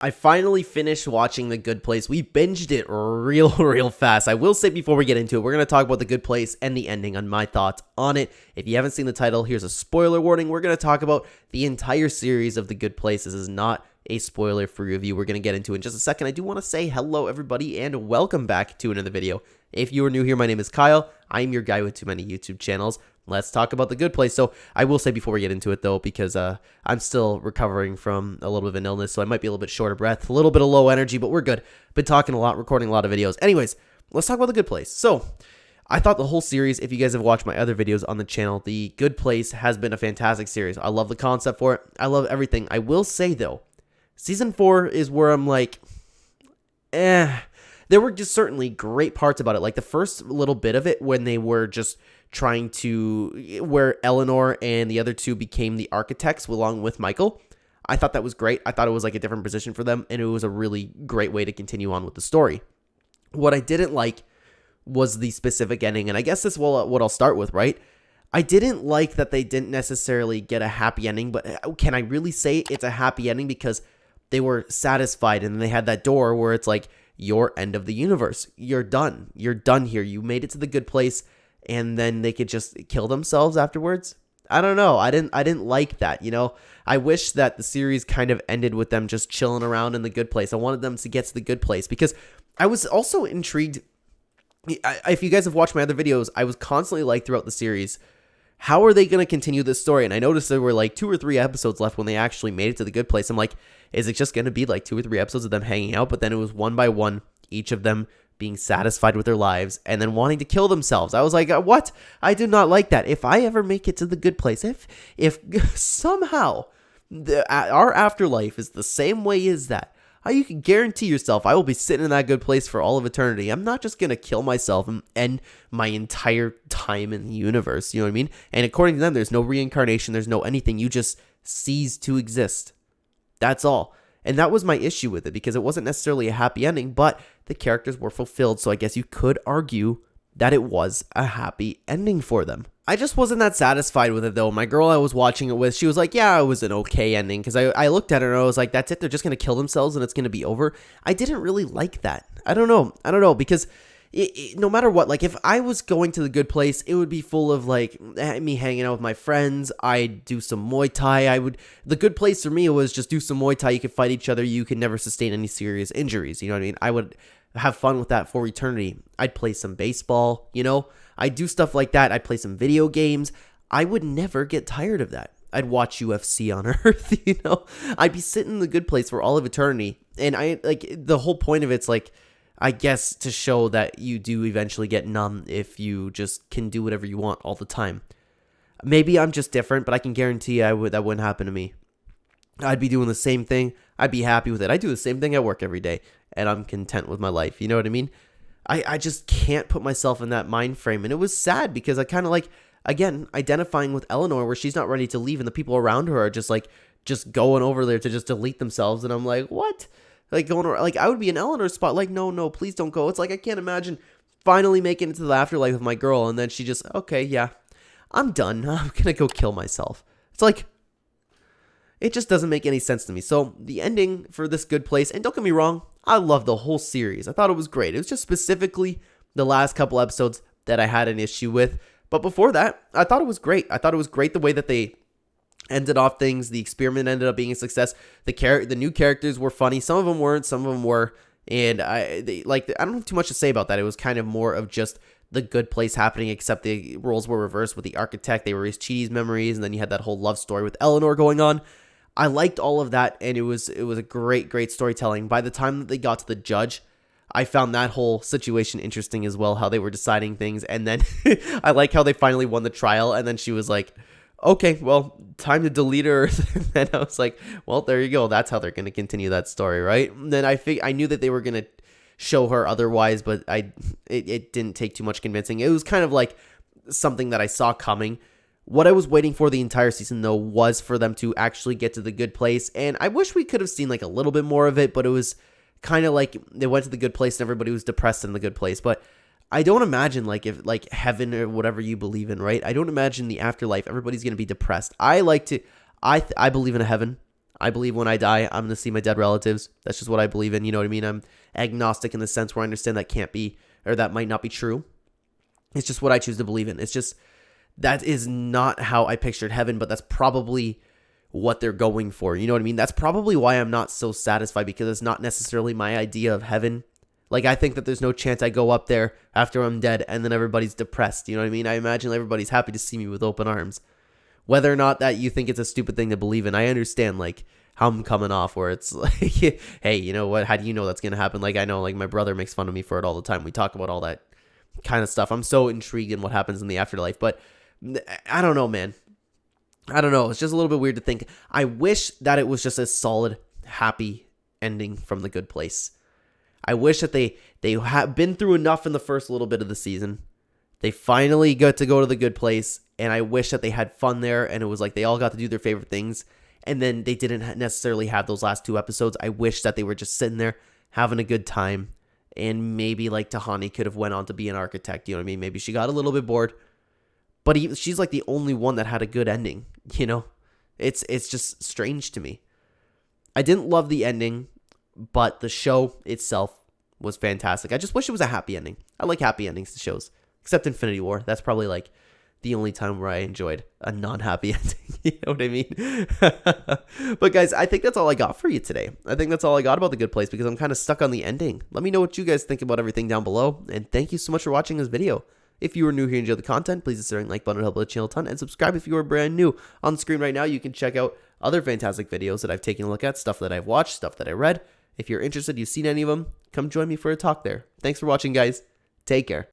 I finally finished watching The Good Place. We binged it real fast. I will say before we get into it, we're going to talk about The Good Place and the ending on my thoughts on it. If you haven't seen the title, here's a spoiler warning. We're going to talk about the entire series of The Good Place. This is not a spoiler-free review. We're going to get into it in just a second. I do want to say hello, everybody, and welcome back to another video. If you are new here, my name is Kyle. I'm your guy with too many YouTube channels. Let's talk about The Good Place. So I will say before we get into it, though, because I'm still recovering from a little bit of an illness, so I might be a little bit short of breath, a little bit of low energy, but we're good. Been talking a lot, recording a lot of videos. Anyways, let's talk about The Good Place. So I thought the whole series, if you guys have watched my other videos on the channel, The Good Place has been a fantastic series. I love the concept for it. I love everything. I will say, though, Season 4 is where I'm like, There were just certainly great parts about it. Like the first little bit of it when they were just trying to, where Eleanor and the other two became the architects along with Michael. I thought that was great. I thought it was like a different position for them, and it was a really great way to continue on with the story. What I didn't like was the specific ending, and I guess this is what I'll start with, right? I didn't like that they didn't necessarily get a happy ending, but can I really say it's a happy ending? Because they were satisfied, and they had that door where it's like, your end of the universe. You're done. You're done here. You made it to the good place, and then they could just kill themselves afterwards. I don't know. I didn't like that, you know? I wish that the series kind of ended with them just chilling around in the good place. I wanted them to get to the good place because I was also intrigued. If you guys have watched my other videos, I was constantly like throughout the series, how are they going to continue this story? And I noticed there were like 2 or 3 episodes left when they actually made it to the good place. I'm like, is it just going to be like 2 or 3 episodes of them hanging out? But then it was one by one, each of them being satisfied with their lives and then wanting to kill themselves. I was like, what? I do not like that. If I ever make it to the good place, if somehow our afterlife is the same way as that, you can guarantee yourself I will be sitting in that good place for all of eternity. I'm not just going to kill myself and end my entire time in the universe. You know what I mean? And according to them, there's no reincarnation. There's no anything. You just cease to exist. That's all. And that was my issue with it because it wasn't necessarily a happy ending, but the characters were fulfilled. So I guess you could argue that it was a happy ending for them. I just wasn't that satisfied with it, though. My girl I was watching it with, she was like, yeah, it was an okay ending. Because I looked at her and I was like, that's it. They're just going to kill themselves and it's going to be over. I didn't really like that. I don't know. Because no matter what, like if I was going to the good place, it would be full of like me hanging out with my friends. I'd do some Muay Thai. The good place for me was just do some Muay Thai. You could fight each other. You could never sustain any serious injuries. You know what I mean? I would have fun with that for eternity. I'd play some baseball, you know? I'd do stuff like that. I'd play some video games. I would never get tired of that. I'd watch UFC on Earth, you know? I'd be sitting in the good place for all of eternity. And the whole point of it's like, I guess to show that you do eventually get numb if you just can do whatever you want all the time. Maybe I'm just different, but I can guarantee that wouldn't happen to me. I'd be doing the same thing. I'd be happy with it. I do the same thing at work every day, and I'm content with my life. You know what I mean? I just can't put myself in that mind frame. And it was sad because I kind of like, again, identifying with Eleanor where she's not ready to leave and the people around her are just going over there to just delete themselves. And I'm like, what? Like going around, like I would be in Eleanor's spot. Like, no, please don't go. It's like, I can't imagine finally making it to the afterlife with my girl. And then she just, okay, yeah, I'm done. I'm going to go kill myself. It's like, it just doesn't make any sense to me. So the ending for this good place, and don't get me wrong, I love the whole series. I thought it was great. It was just specifically the last couple episodes that I had an issue with. But before that, I thought it was great. I thought it was great the way that they ended off things. The experiment ended up being a success. The new characters were funny. Some of them weren't. Some of them were. And I don't have too much to say about that. It was kind of more of just the good place happening, except the roles were reversed with the architect. They were his Chidi's memories, and then you had that whole love story with Eleanor going on. I liked all of that, and it was a great storytelling. By the time that they got to the judge, I found that whole situation interesting as well, how they were deciding things. And then I like how they finally won the trial, and then she was like, okay, well, time to delete her. And I was like, well, there you go. That's how they're going to continue that story, right? And then I knew that they were going to show her otherwise, but it didn't take too much convincing. It was kind of like something that I saw coming. What I was waiting for the entire season, though, was for them to actually get to the good place. And I wish we could have seen like a little bit more of it, but it was kind of like they went to the good place and everybody was depressed in the good place. But I don't imagine like if like heaven or whatever you believe in, right? I don't imagine the afterlife everybody's going to be depressed. I believe in a heaven. I believe when I die, I'm going to see my dead relatives. That's just what I believe in. You know what I mean? I'm agnostic in the sense where I understand that can't be, or that might not be true. It's just what I choose to believe in. It's just, that is not how I pictured heaven, but that's probably what they're going for. You know what I mean? That's probably why I'm not so satisfied, because it's not necessarily my idea of heaven. Like, I think that there's no chance I go up there after I'm dead and then everybody's depressed. You know what I mean? I imagine everybody's happy to see me with open arms. Whether or not that you think it's a stupid thing to believe in, I understand, like, how I'm coming off, where it's like, hey, you know what? How do you know that's going to happen? Like, I know, like, my brother makes fun of me for it all the time. We talk about all that kind of stuff. I'm so intrigued in what happens in the afterlife, but I don't know, man. I don't know. It's just a little bit weird to think. I wish that it was just a solid, happy ending from The Good Place. I wish that they have been through enough in the first little bit of the season. They finally got to go to The Good Place, and I wish that they had fun there, and it was like they all got to do their favorite things, and then they didn't necessarily have those last 2 episodes. I wish that they were just sitting there having a good time, and maybe like Tahani could have went on to be an architect. You know what I mean? Maybe she got a little bit bored, but she's like the only one that had a good ending. You know, it's just strange to me. I didn't love the ending, but the show itself was fantastic. I just wish it was a happy ending. I like happy endings to shows, except Infinity War. That's probably like the only time where I enjoyed a non-happy ending. You know what I mean? But guys, I think that's all I got for you today. I think that's all I got about The Good Place, because I'm kind of stuck on the ending. Let me know what you guys think about everything down below, and thank you so much for watching this video. If you are new here and enjoy the content, please consider like button to help the channel a ton, and subscribe if you are brand new. On the screen right now, you can check out other fantastic videos that I've taken a look at, stuff that I've watched, stuff that I read. If you're interested, you've seen any of them, come join me for a talk there. Thanks for watching, guys. Take care.